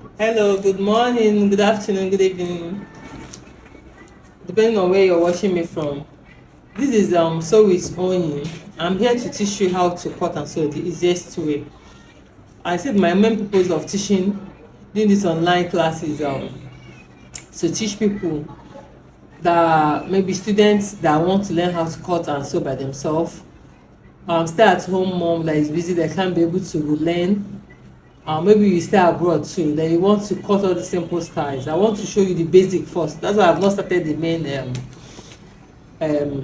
Hello, good morning, good afternoon, good evening, depending on where you're watching me from. This is Sew with Onyi. I'm here to teach you how to cut and sew the easiest way. I said my main purpose of teaching, doing this online class is to teach people that maybe students that want to learn how to cut and sew by themselves. Stay at home mom that is busy, that can't be able to learn. Maybe you stay abroad too, then you want to cut all the simple styles. I want to show you the basic first. That's why I've not started the main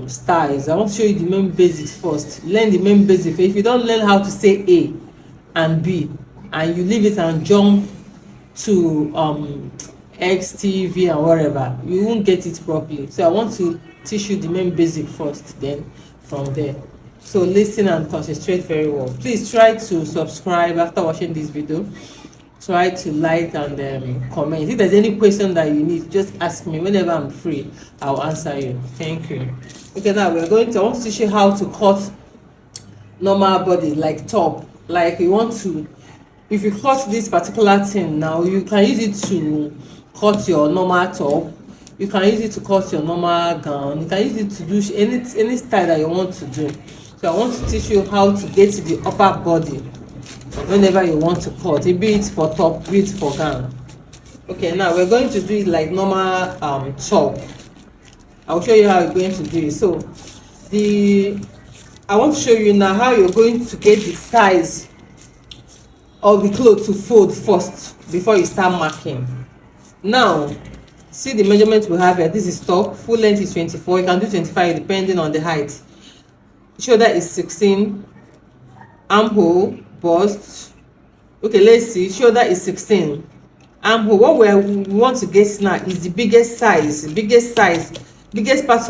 styles. I want to show you the main basics first. Learn the main basics. If you don't learn how to say A and B and you leave it and jump to X, T, V and whatever, you won't get it properly. So I want to teach you the main basic first, then from there. So listen and concentrate very well. Please try to subscribe after watching this video. Try to like and comment. If there's any question that you need, just ask me. Whenever I'm free, I'll answer you. Thank you. Okay, now I want to teach you how to cut normal body, like top. Like you want to, if you cut this particular thing now, you can use it to cut your normal top. You can use it to cut your normal gown. You can use it to do any style that you want to do. So I want to teach you how to get to the upper body whenever you want to cut, be it for top, be it for gown. Okay, now we're going to do it like normal top. I'll show you how you're going to do it. So I want to show you now how you're going to get the size of the cloth to fold first before you start marking. Now see the measurement we have here. This is top, full length is 24. You can do 25 depending on the height. Shoulder is 16, armhole, bust. Okay, let's see. Shoulder is 16, armhole. What we want to get now is the biggest part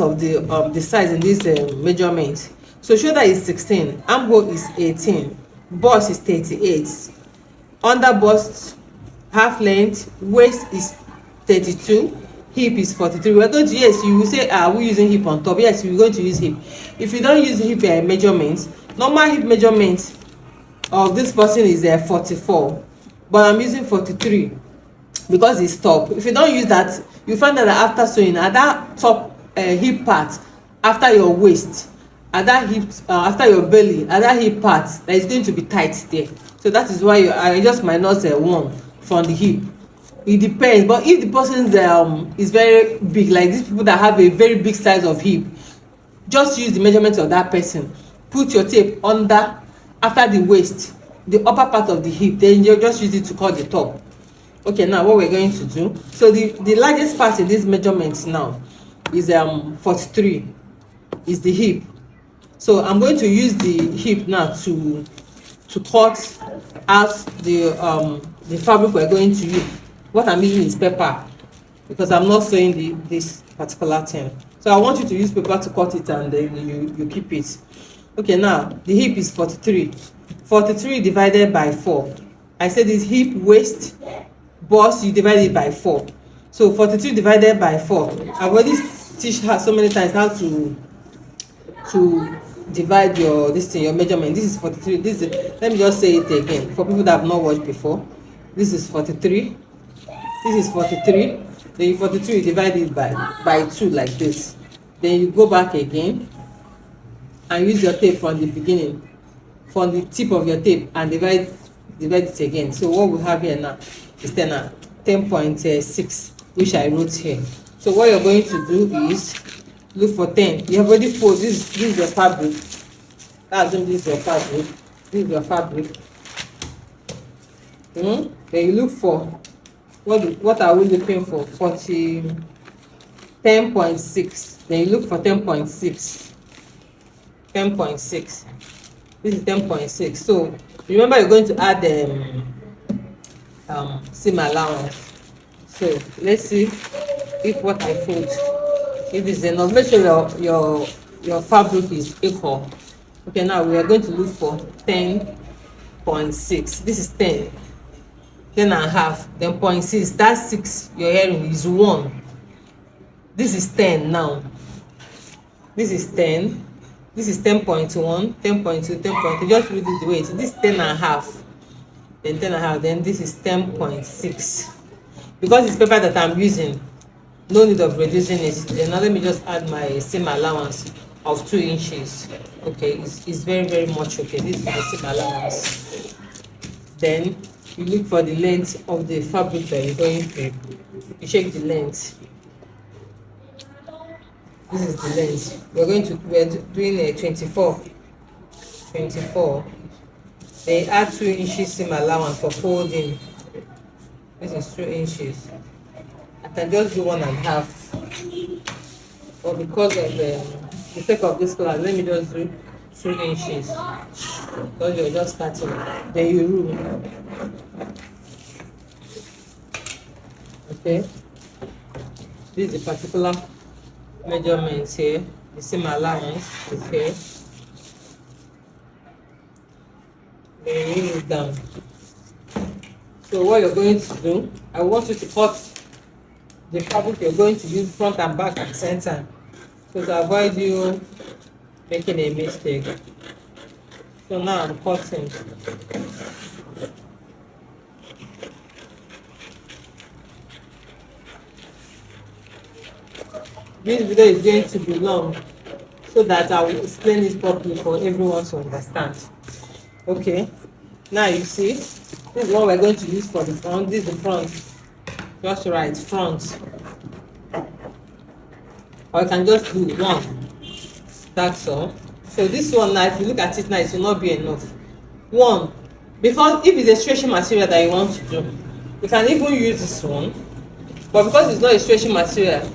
of the size in this measurement. So shoulder is 16, armhole is 18, bust is 38, under bust half length, waist is 32, hip is 43. We're going to, yes, you will say, are we using hip on top? Yes, we're going to use hip. If you don't use hip measurements, normal hip measurement of this person is 44, but I'm using 43 because it's top. If you don't use that, you find that after sewing at that top hip part, after your waist, at that hip, after your belly, at that hip part, that is going to be tight there. So that is why I just minus 1 from the hip. It depends, but if the person is very big, like these people that have a very big size of hip, just use the measurement of that person. Put your tape under, after the waist, the upper part of the hip, then you just use it to cut the top. Okay, now what we're going to do, so the largest part in this measurement now is 43, is the hip. So I'm going to use the hip now to cut out the fabric we're going to use. What I'm using is paper because I'm not sewing this particular thing. So I want you to use paper to cut it and then you keep it. Okay, now the hip is 43. 43 divided by 4. I said this hip, waist, bust, you divide it by 4. So 43 divided by 4. I've already teach her so many times how to divide your measurement. This is 43. Let me just say it again for people that have not watched before. This is 43. This is 43. Then 43 you divide it by 2 like this. Then you go back again and use your tape from the beginning, from the tip of your tape, and divide it again. So what we have here now is 10.6, which I wrote here. So what you're going to do is look for 10. You have already folded. This is your fabric. This is your fabric. This is your fabric. Then you look for what are we looking for? 10.6. Then you look for 10.6. 10.6. This is 10.6. So remember, you're going to add seam allowance. So let's see if what I fold, if it's enough. Make sure your fabric is equal. Okay, now we are going to look for 10.6. This is 10. 10 and a half, then 0.6. That's 6. Your hearing is 1. This is 10 now. This is 10. This is 10.1, 10.2, 10.3. Just read it the way. This is 10 and a half. then 10.5, then this is 10.6. Because it's paper that I'm using, no need of reducing it. Then now let me just add my seam allowance of 2 inches. Okay, it's very much okay. This is the seam allowance. Then you look for the length of the fabric that you're going through. You check the length. This is the length. We're doing a 24. They add 2 inches seam allowance for folding. This is 2 inches. I can just do 1.5. But because of the sake of this class, let me just do 2 inches. Because you're just starting. Then you rule. Okay. This is the particular measurements here. The seam allowance is here. Then you rule it down. So what you're going to do, I want you to cut the fabric you're going to use front and back and center, so to avoid you making a mistake. So now I'm cutting. This video is going to be long, so that I will explain it properly for everyone to understand. Okay, now you see, this is what we're going to use for the front. This is the front. Just write front. Or you can just do 1. That's all. So this one now, if you look at it now, it will not be enough. 1. Because if it's a stretching material that you want to do, you can even use this one. But because it's not a stretching material,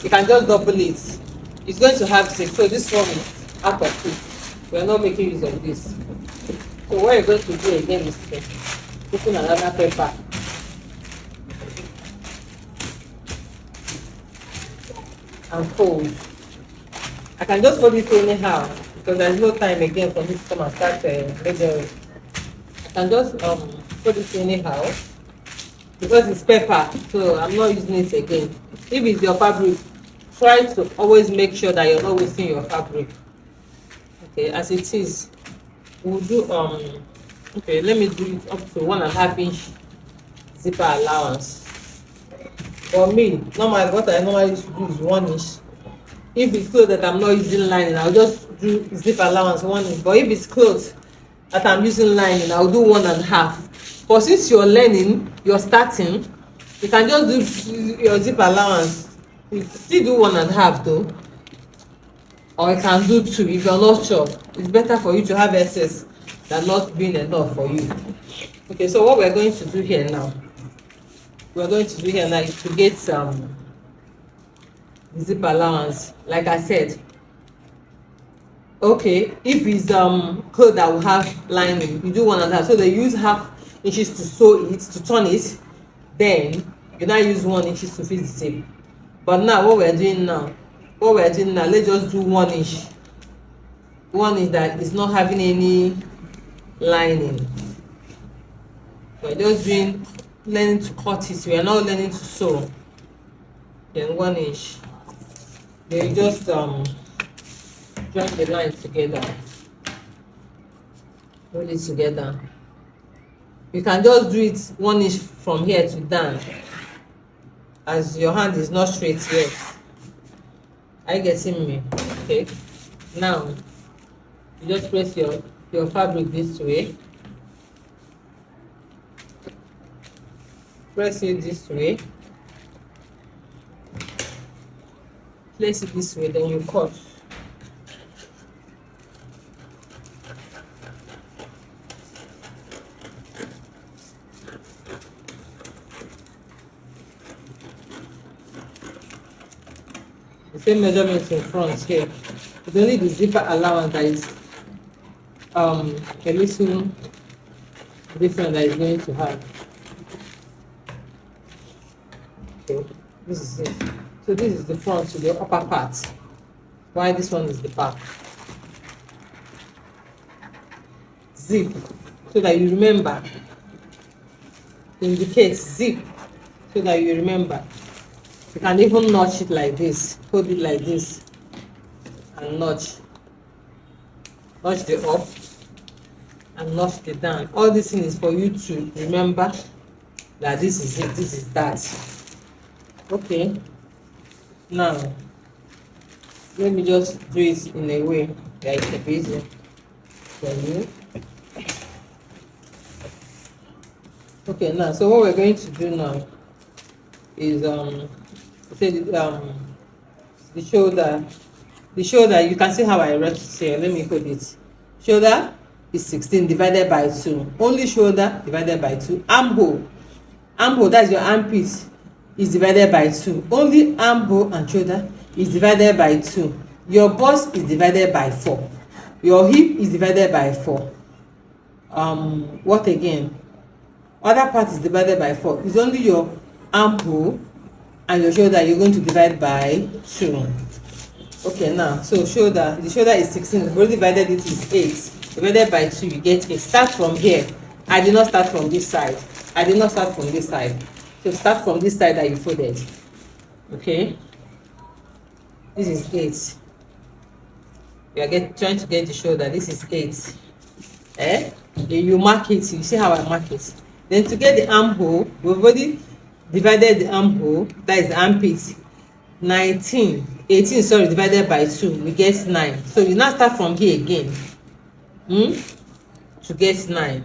you can just double it. It's going to have 6. So this one is out of 2. We are not making use of this. So what you're going to do again is to open another paper. And fold. I can just fold it anyhow because there's no time again for me to come and start measuring. I can just fold it anyhow because it's paper, so I'm not using it again. If it's your fabric, try to always make sure that you're not wasting your fabric. Okay, as it is, we'll do okay, let me do it up to 1.5 inch zipper allowance. For me, normally what I normally used to do is 1 inch. If it's clothes that I'm not using lining, I'll just do zip allowance 1 inch. But if it's clothes that I'm using lining, I'll do 1.5. But since you're learning, you're starting, you can just do your zip allowance. You still do 1.5 though. Or you can do 2 if you're not sure. It's better for you to have excess than not being enough for you. Okay, so what we're going to do here now, is to get the zip allowance. Like I said, okay, if it's clothes that will have lining, you do 1.5. So they use 1/2 inches to sew it, to turn it. Then you now use 1 inch to fit the zip. But now what we're doing now, let's just do 1 inch. 1 inch that is not having any lining. We're just learning to cut it. We are not learning to sew. Then 1 inch. Then you just join the lines together. Roll it together. You can just do it 1 inch from here to down, as your hand is not straight yet. Are you getting me? Okay. Now you just press your fabric this way. Press it this way. Place it this way, then you cut. The same measurement in front here. It's only the zipper allowance that is a little different that is going to have. Okay, this is it. So this is the front to the upper part, while this one is the back. Zip, so that you remember. Indicate zip, so that you remember. You can even notch it like this, hold it like this, and notch the up and notch it down. All this thing is for you to remember that this is it, this is that. Okay, now let me just do it in a way that it will be easy for you. Okay, now so what we're going to do now is say the shoulder. The shoulder, you can see how I wrote it here. Let me put it. Shoulder is 16 divided by 2. Only shoulder divided by 2. Armhole, that's your armpit, is divided by 2. Only armhole and shoulder is divided by 2. Your bust is divided by 4. Your hip is divided by 4. What again? Other part is divided by 4. It's only your armhole and your shoulder you're going to divide by 2. Okay, now so the shoulder is 16. We've already divided it is 8. Divided by 2, you get 8. Start from here. I did not start from this side. So start from this side that you folded. Okay, this is 8. You are trying to get the shoulder. This is 8. You mark it. You see how I mark it. Then to get the armhole, we've already divided the armhole, that is the armpit. 18 sorry, divided by 2, we get 9. So you now start from here again to get 9.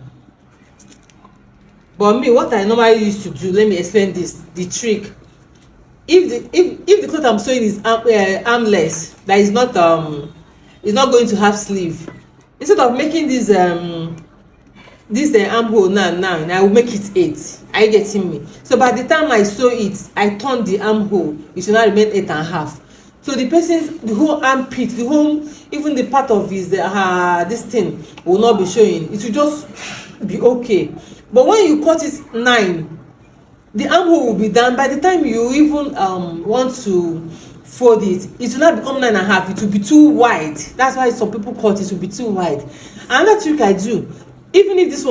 But me, what I normally used to do, let me explain this, the trick. If the cloth I'm sewing is armless, that is not going to have sleeve, instead of making this armhole now I will make it 8. Are you getting me? So by the time I sew it, I turn the armhole, it should not remain 8.5. So the whole armpit, even the part of his this thing will not be showing. It will just be okay. But when you cut it 9, the armhole will be done. By the time you even want to fold it, it will not become 9.5. It will be too wide. That's why some people cut it will be too wide. Another trick I do, even if this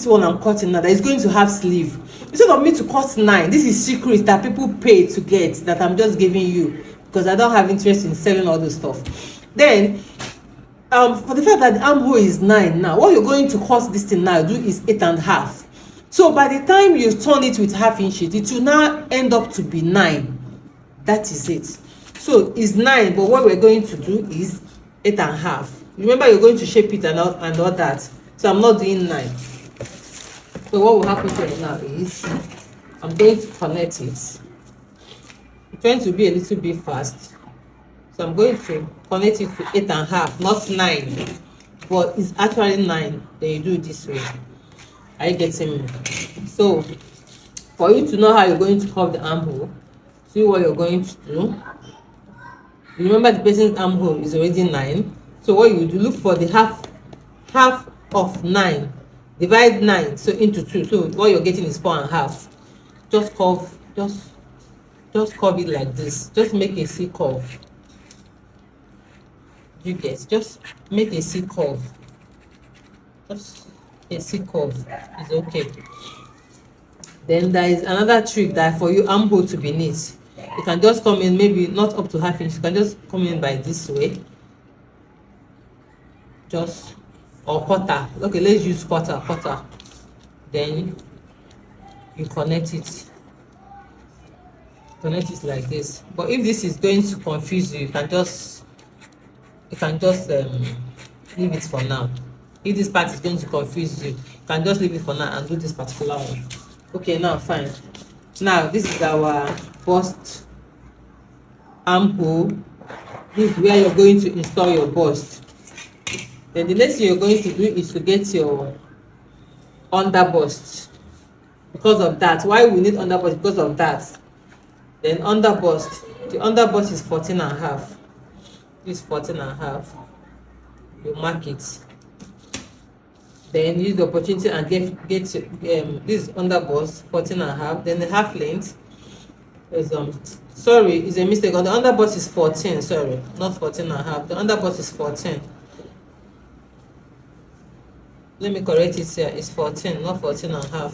one I'm cutting now that is going to have sleeve, instead of me to cut 9, this is secret that people pay to get, that I'm just giving you because I don't have interest in selling all this stuff. Then for the fact that the armhole is 9 now, what you're going to cut this thing now do is 8.5. So by the time you turn it with half inch, it will now end up to be 9. That is it. So it's 9, but what we're going to do is 8.5. Remember, you're going to shape it and all that. So I'm not doing 9. So what will happen here now is I'm going to connect it. I'm trying to be a little bit fast. So I'm going to connect it to 8.5, not 9. But it's actually 9. Then you do it this way. Are you getting me? So for you to know how you're going to curve the armhole, see what you're going to do. Remember, the person's armhole is already 9. So what you do, look for the half of 9. Divide 9 so into 2. So what you're getting is 4.5. Just curve it like this. Just make a C curve. You get, just make a C curve. Just a C curve is okay. Then there is another trick that for you armhole to be neat, you can just come in, maybe not up to half inch, you can just come in by this way, just, or quarter. Okay, let's use quarter. Then you connect it like this. But if this is going to confuse you, you can just leave it for now. If this part is going to confuse you can just leave it for now and do this particular one. Okay, now fine. Now this is our bust armhole. This is where you're going to install your bust. Then the next thing you're going to do is to get your under bust. Because of that, why we need under bust? Because of that. Then under bust, the under bust is 14.5. This is 14.5. You mark it. Then use the opportunity and get this under bust 14.5. Then the half length is sorry, is a mistake. On the under bust is 14. Sorry, not 14.5. The under bust is 14. Let me correct it here. It's 14, not 14.5.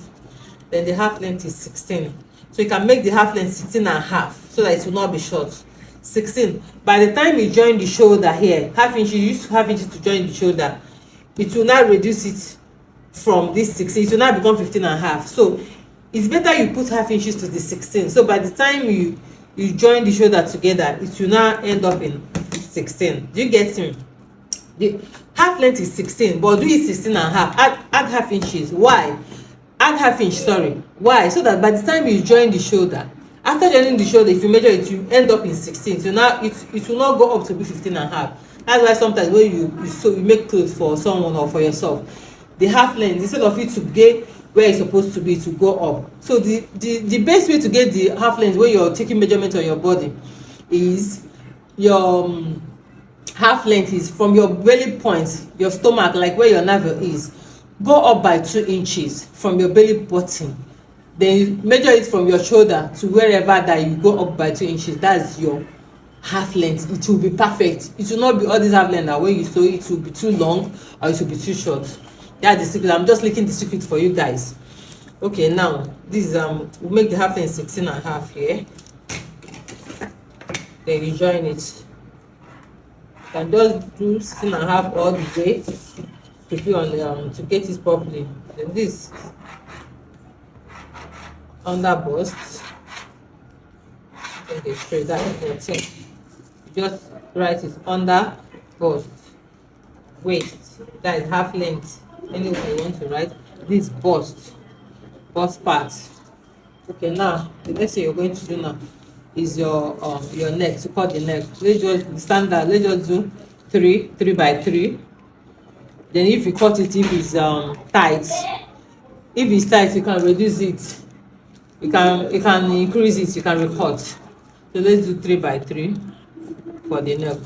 Then the half length is 16. So you can make the half length 16.5 so that it will not be short. 16. By the time you join the shoulder here, half inch, you use half inch to join the shoulder. it will now reduce it from this 16, it will now become 15 and a half. So it's better you put half inches to the 16. So by the time you join the shoulder together, it will now end up in 16. Do you get me? The half length is 16, but do it 16 and a half. Add half inches. Why? Add half inch, sorry. Why? So that by the time you join the shoulder, after joining the shoulder, if you measure it, you end up in 16. So now it will not go up to be 15 and a half. That's why sometimes when you make clothes for someone or for yourself, the half length, instead of it to get where it's supposed to be, to go up. So the best way to get the half length when you're taking measurement on your body is your half length is from your belly point, your stomach, like where your navel is, go up by 2 inches from your belly button. Then you measure it from your shoulder to wherever that you go up by 2 inches. That's your half length. It will be perfect. It will not be all these half length that when you sew it will be too long or it will be too short. That's the secret. I'm just leaking the secret for you guys. Okay, now this is we'll make the half length 16 and a half here. Then you join it. You can just do 16 and a half all the way to be on to get it properly. Then this under bust. Okay, straight that is 14. You just write it under bust, waist. That is half length. Anyway you want to write this bust part. Okay, now the next thing you're going to do now is your neck. To cut the neck, let's just standard, let's just do 3 by 3. Then if you cut it, if it's tight, if it's tight, you can reduce it, you can increase it, you can recut. So let's do 3 by 3 for the neck.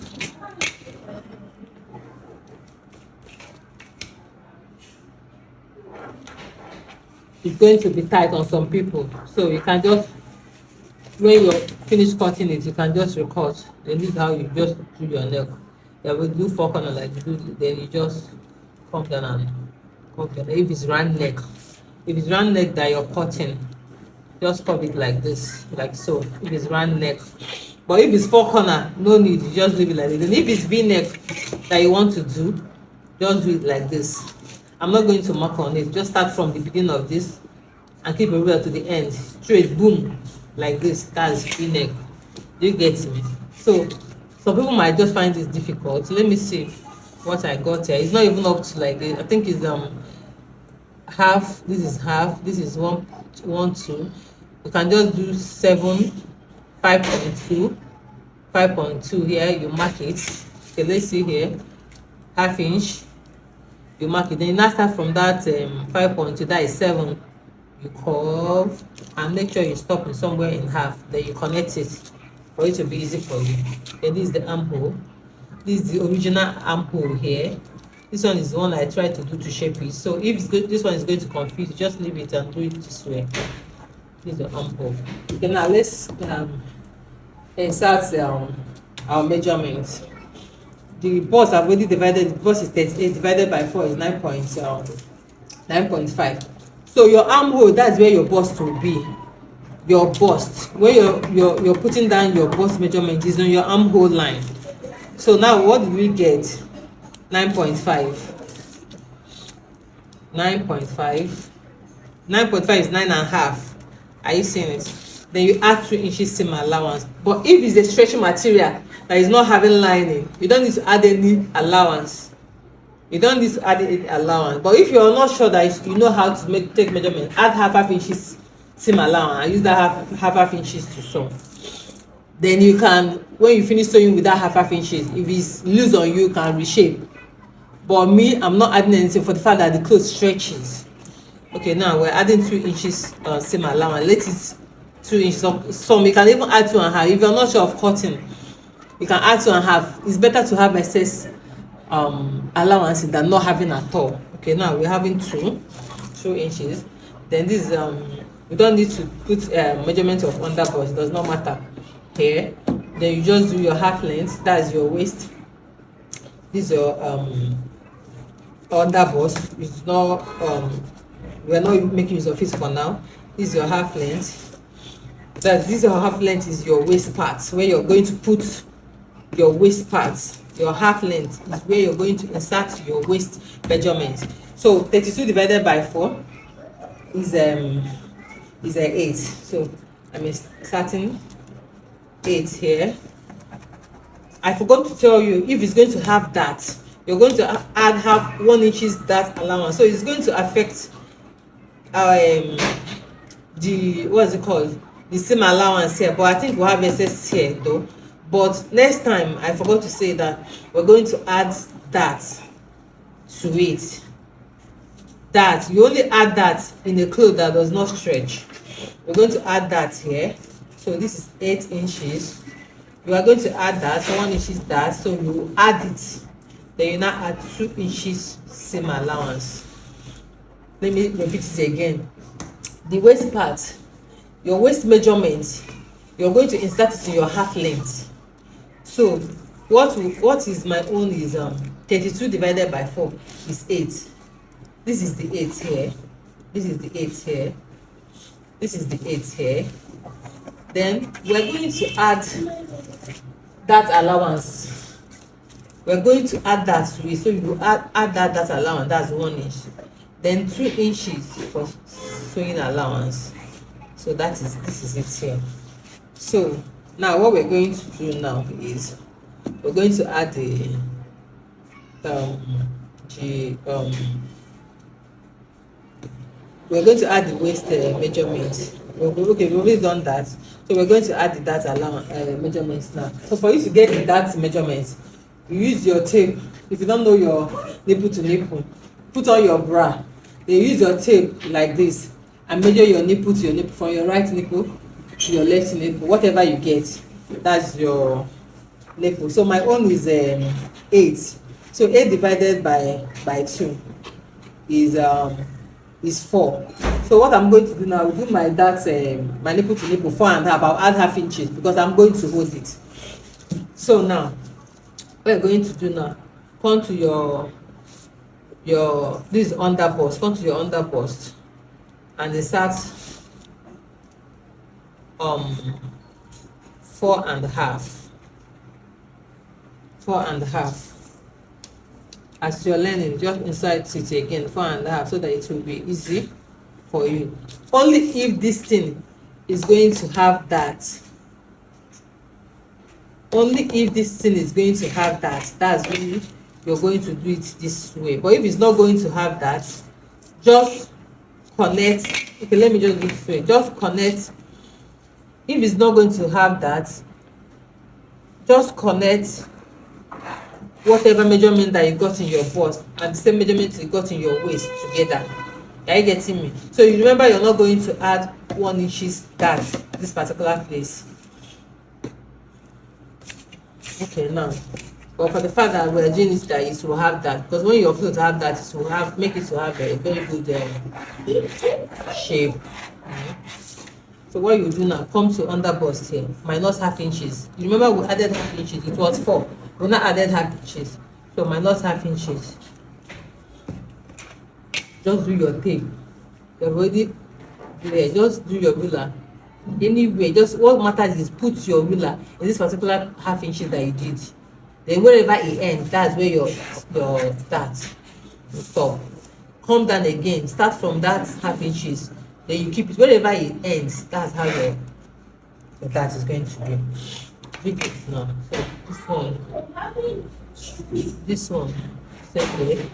It's going to be tight on some people, so you can just, when you finish cutting it, you can just recut. Then this is how you just do your neck. Yeah, we do 4 corners like this. Then you just come down and come down. If it's round neck, that you're cutting, just cut it like this, like so. If it's round neck, but if it's 4 corner, no need. You just leave it like this. And if it's V neck that you want to do, just do it like this. I'm not going to mark on it. Just start from the beginning of this and keep it real to the end, straight, boom, like this. That's V neck. Do you get me? So some people might just find this difficult. Let me see what I got here. It's not even up to like, I think it's half. This is half. This is 1 2. You can just do 7, 5.2, 5.2 here. You mark it. Okay, let's see here, half inch. You mark it. Then you now start from that 5.2. That is 7. You curve and make sure you stop in somewhere in half. Then you connect it for it to be easy for you. Then this is the armhole. This is the original armhole here. This one is the one I tried to do to shape it. So if it's good, this one is going to confuse, just leave it and do it this way. This is the armhole. Okay, now let's insert our measurements. The bust I've already divided. The bust is 38 divided by 4 is 9.5. So your armhole, that's where your bust will be. Your bust, where you're putting down your bust measurement, is on your armhole line. So now what did we get? 9.5. 9.5. 9.5 is 9.5. Are you seeing it? Then you add 2 inches seam allowance. But if it's a stretchy material that is not having lining, you don't need to add any allowance. You don't need to add any allowance. But if you're not sure that you know how to take measurement, add half inches seam allowance. I use that half inches to sew. Then you can, when you finish sewing with that half inches, if it's loose on you, can reshape. But me, I'm not adding anything for the fact that the clothes stretches. Okay, now we're adding 2 inches seam allowance. Let it 2 inches. Some you can even add 2.5. If you're not sure of cutting, you can add 2.5. It's better to have excess allowance than not having at all. Okay, now we're having 2 inches. Then this we don't need to put measurement of under bust. It does not matter here. Then you just do your half length. That's your waist. This is your under bust. It's not we're not making use of it for now. This is your half length. That this your half length is your waist part, where you're going to put your waist part. your half length is where you're going to insert your waist measurement. So 32 divided by 4 is a 8. So I'm inserting 8 here. I forgot to tell you, if it's going to have that, you're going to add half 1 inches that allowance. So it's going to affect the, what's it called, the seam allowance here, but I think we'll have excess here though. But next time, I forgot to say that we're going to add that to it. That you only add that in a cloth that does not stretch. We're going to add that here. So this is 8 inches. You are going to add that 1 inches that, so you add it, then you now add 2 inches seam allowance. Let me repeat it again. The waist part, your waist measurement, you're going to insert it in your half length. So what is my own is 32 divided by 4 is 8. This is the 8 here, this is the 8 here, this is the 8 here. Then we're going to add that allowance. We're going to add that to it. So you add that allowance, that's 1 inch. Then 2 inches for sewing allowance. So this is it here. So now what we're going to do now is we're going to add the we're going to add the waist measurement. Okay, we've already done that. So we're going to add the that allowance measurements now. So for you to get the that measurement, you use your tape. If you don't know your nipple to nipple, put on your bra. Then use your tape like this and measure your nipple to your nipple, from your right nipple to your left nipple. Whatever you get, that's your nipple. So my own is 8. So 8 divided by 2 is 4. So what I'm going to do now, do my that my nipple to nipple 4.5. I'll add half inches because I'm going to hold it. So now what we're going to do now, come to your this is under bust. Come to your under bust and insert 4.5. 4.5. As you're learning, just insert it again, 4.5, so that it will be easy for you. Only if this thing is going to have that. Only if this thing is going to have that, that's when you're going to do it this way. But if it's not going to have that, just connect. Okay, let me just do it this way. Just connect. If it's not going to have that, just connect whatever measurement that you got in your bust and the same measurement you got in your waist together. Are you getting me? So you remember, you're not going to add 1 inches that this particular place. Okay, now, but for the fact that we're doing it, that it will have that, because when your clothes have that, it will make it to have a very good shape. So what you do now, come to under bust here, minus half inches. You remember we added half inches, it was 4. We now added half inches, so minus half inches. Just do your tape. You're already there. Just do your ruler. Anyway, just what matters is put your ruler in this particular half inches that you did. Then wherever it ends, that's where your start. Stop. Come down again. Start from that half inches. Then you keep it wherever it ends. That's how your that is going to be. Read it now. So this one, same way.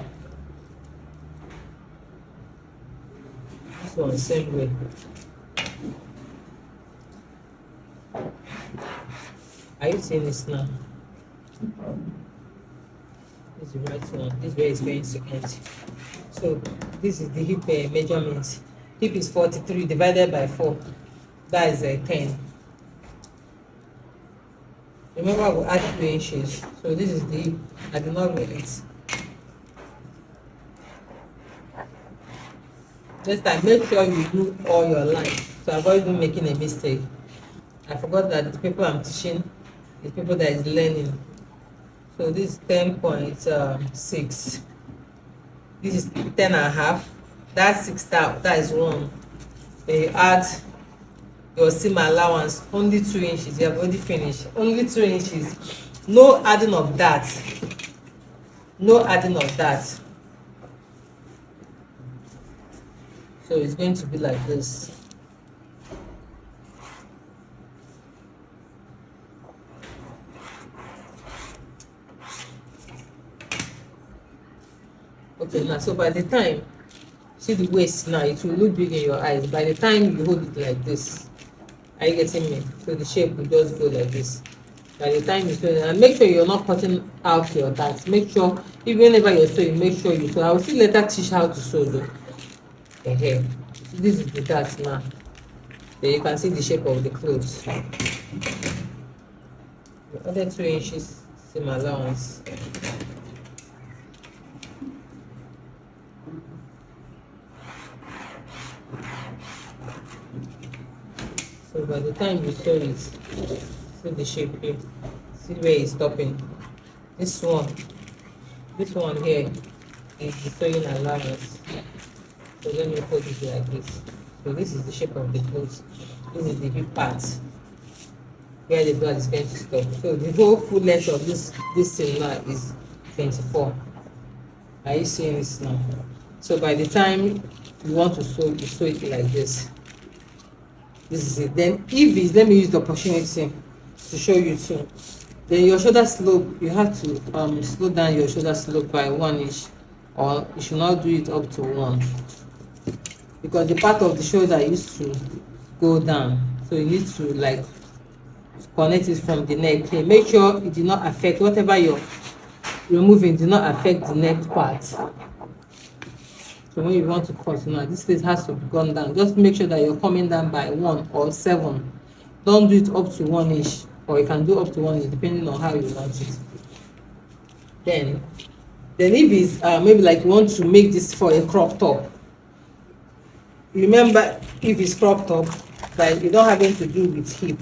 This one, same way. Are you seeing this now? This is the right one. This way is going to end. So this is the hip measurement. Hip is 43 divided by 4. That is 10. Remember, we add 2 inches. So this is the hip. I did not read it. Next time, make sure you do all your lines to avoid you making a mistake. I forgot that the people I'm teaching is people that is learning. So this is 10.6. This is 10.5. That's 6. That is 1. Then you add your seam allowance, only 2 inches. You have already finished. Only 2 inches. No adding of that. No adding of that. So it's going to be like this. Okay, now so by the time, see the waist now, it will look big in your eyes. By the time you hold it like this, are you getting me? So the shape will just go like this. By the time you sew it, and make sure you're not cutting out your dart. Make sure, even whenever you're sewing, make sure you sew. I will still later teach how to sew though. Okay. So this is the dart now. Then you can see the shape of the clothes. The other 2 inches seam allowance. So by the time you sew it, see the shape here. See where it's stopping. This one here is the sewing allowance. So let me put it like this. So this is the shape of the clothes. This is the hip part where the blood is going to stop. So the whole full length of this thing now is 24. Are you seeing this now? So by the time you want to sew, you sew it like this. This is it. Then if it's, let me use the opportunity to show you too. Then your shoulder slope, you have to slow down your shoulder slope by 1 inch, or you should not do it up to 1, because the part of the shoulder used to go down, so you need to like connect it from the neck. Okay, make sure it did not affect whatever you're removing, did not affect the neck part. So when you want to cut now, this place has to be gone down. Just make sure that you're coming down by 1 or 7. Don't do it up to 1 inch, or you can do up to 1 inch depending on how you want it. Then if it's maybe like you want to make this for a crop top, remember, if it's crop top, like you don't have anything to do with hip.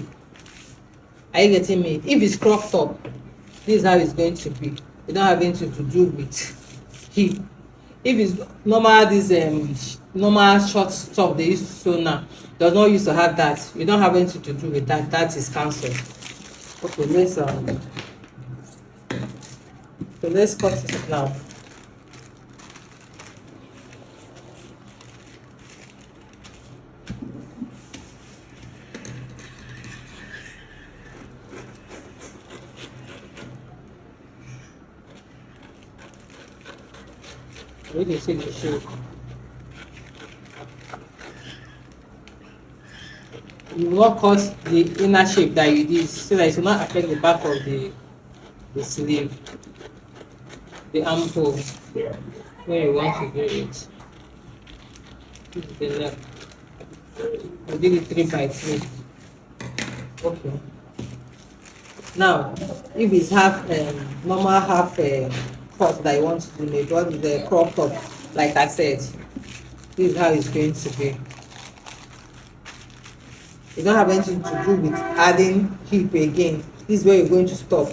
Are you getting me? If it's crop top, this is how it's going to be. You don't have anything to do with hip. If it's normal, this normal short top they used to sew now, does not used to have that. You don't have anything to do with that. That is cancelled. Okay, let's cut it now. Really see the shape. You will not cut the inner shape that you did, so that it will not affect the back of the sleeve, the armhole, where you want to do it. This is the neck. We did it 3 by 3. Okay. Now, if it's half normal half cut that you want to do, maybe with the crop top, like I said, this is how it's going to be. You don't have anything to do with adding hip again. This is where you're going to stop.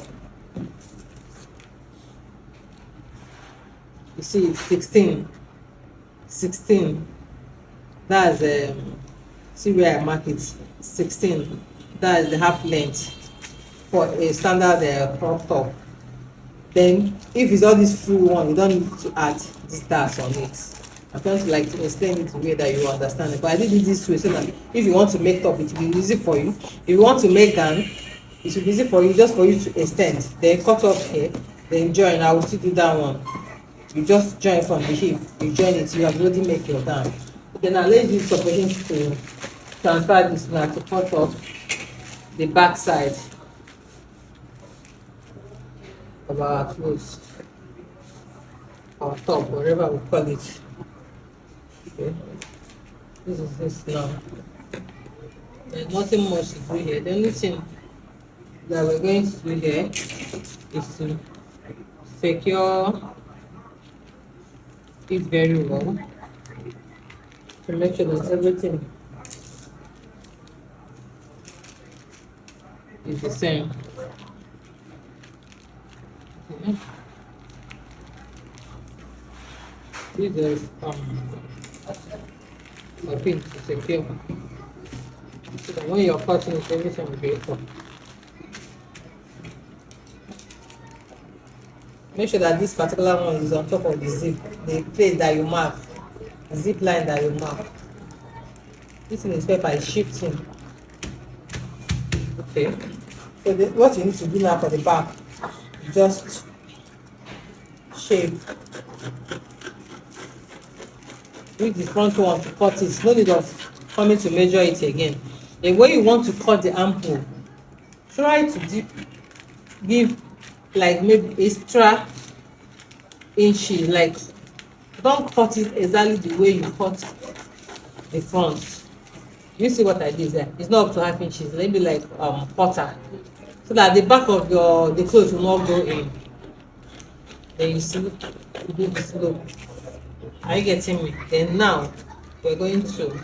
You see, it's 16. That's see where I mark it. 16. That is the half length for a standard crop top. Then if it's all this full one, you don't need to add this dart on it. I'm trying to like to explain it the way that you understand it, but I did it this way so that if you want to make top, it will be easy for you. If you want to make gown, it will be easy for you, just for you to extend, then cut off here, then join. I will still do that one. You just join from the hip, you join it, you have already make your gown. Then now let's use the opportunity to transfer this now to cut off the back side of our clothes, or top, whatever we call it. Okay, this is this now. There's nothing much to do here. The only thing that we're going to do here is to secure it very well to make sure that everything is the same. Okay. This is a pin to secure, so that when you're cutting it, everything will be equal. Make sure that this particular one is on top of the zip, the place that you mark, the zip line that you mark. This in this paper is shifting. Okay. So what you need to do now for the back, just shape. Use the front one to cut it. No need of coming to measure it again. Then when you want to cut the armhole, try to give like maybe extra inches. Like, don't cut it exactly the way you cut the front. You see what I did there? It's not up to half inches, maybe like quarter, so that the back of the clothes will not go in. Then you see, you do the slope. Are you getting me? Then now we're going to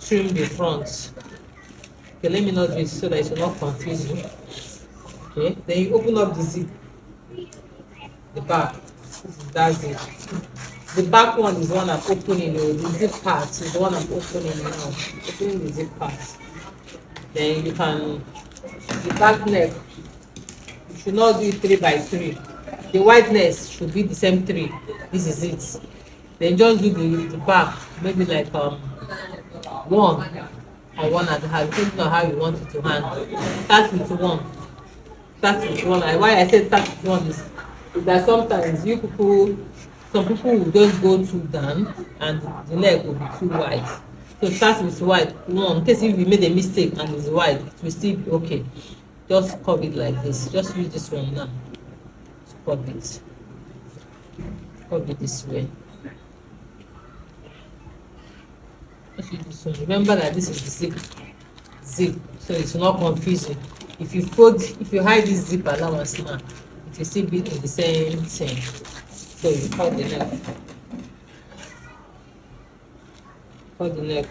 trim the front. Okay, let me not do it so that it will not confuse you. Okay, then you open up the zip, the back. That's it. The back one is the one I'm opening. The zip part is the one I'm opening now. Opening the zip part. Then you can, the back neck, you should not do it 3 by 3. The wideness should be the same 3. This is it. Then just do the back, maybe like 1 or 1.5, depending on how you want it to hang. Start with 1. Start with 1. Why I said start with 1 is that sometimes some people will just go too down and the leg will be too wide. So start with wide 1. In case if you made a mistake and it's wide, it will still be okay. Just curve it like this. Just use this one now to curve it. Curve it this way. Just use this one. Remember that this is the zip, so it will not confuse you. If you hide this zip allowance now, it will still be in the same thing. So you cut the neck. Cut the neck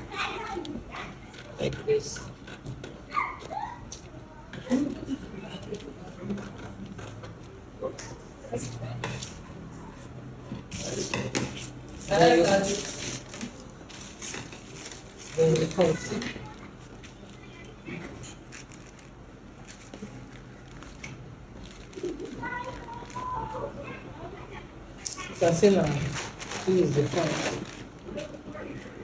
like this. Then you cut. You can see now, this is the front.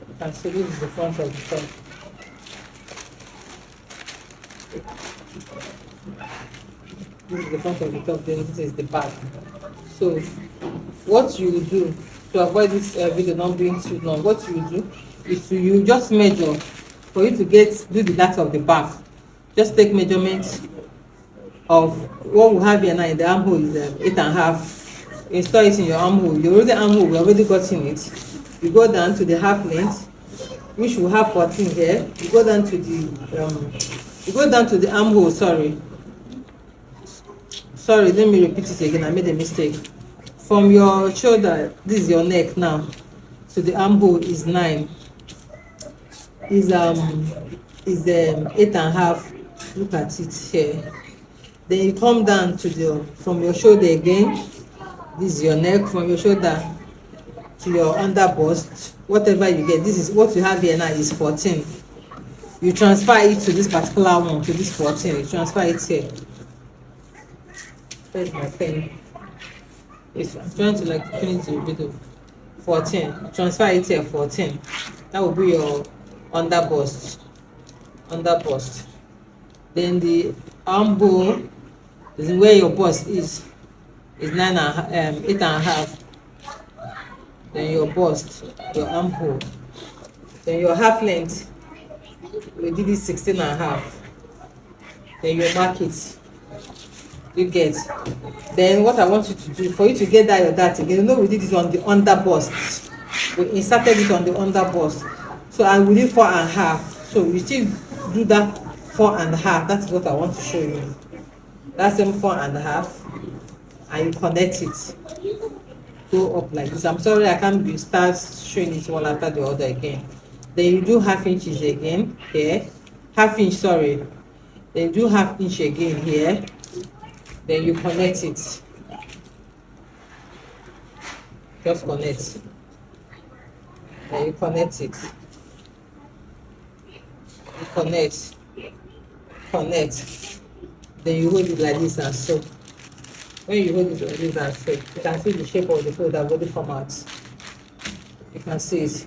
You can see this is the front of the top. This is the front of the top, then this is the back. So what you do to avoid this video not being too long, what you do is you just measure for you to do the data of the back. Just take measurements of what we have here now in the armhole is 8.5. Install it in your armhole. We already got in it. You go down to the half length, which will have 14 here. You go down to the armhole. Sorry, let me repeat it again. I made a mistake. From your shoulder, this is your neck now, so the armhole is 9. Is 8.5. Look at it here. Then you come down to from your shoulder again. This is your neck. From your shoulder to your under bust, whatever you get. This is what you have here now is 14. You transfer it to this particular one, to this 14. You transfer it here. Where's my pen? Yes, I'm trying to finish the video. 14. Transfer it here, 14. That will be your under bust. Then the armhole is where your bust is 8.5. Then your bust, your armhole. Then your half length, we did it 16.5. Then you mark it. You get. Then what I want you to do for you to get that again, we did it on the under bust. We inserted it on the under bust. So I will do 4.5. So you still do that 4.5. That's what I want to show you. That's same 4.5. And you connect it. Go up like this. I'm sorry I can't start showing it one after the other again. Then you do half inches again here. Half inch, sorry. Then do half inch again here. Then you connect it. Just connect. Then you connect it. You connect. Then you hold it like this and so. When you hold it like this and so, you can see the shape of the clothes that already come out. You can see it.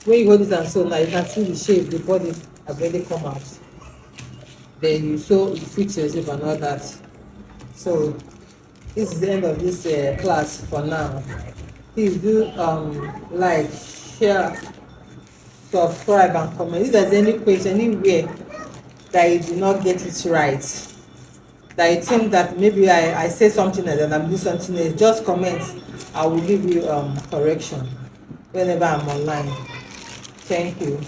When you hold it and sew now, you can see the shape, the body have already come out. Then you sew, you fix your zip and all that. So this is the end of this class for now. Please do like, share, subscribe and comment. If there's any question anywhere that you did not get it right, that you think that maybe I say something else and I'm doing something else, just comment. I will give you correction whenever I'm online. Thank you.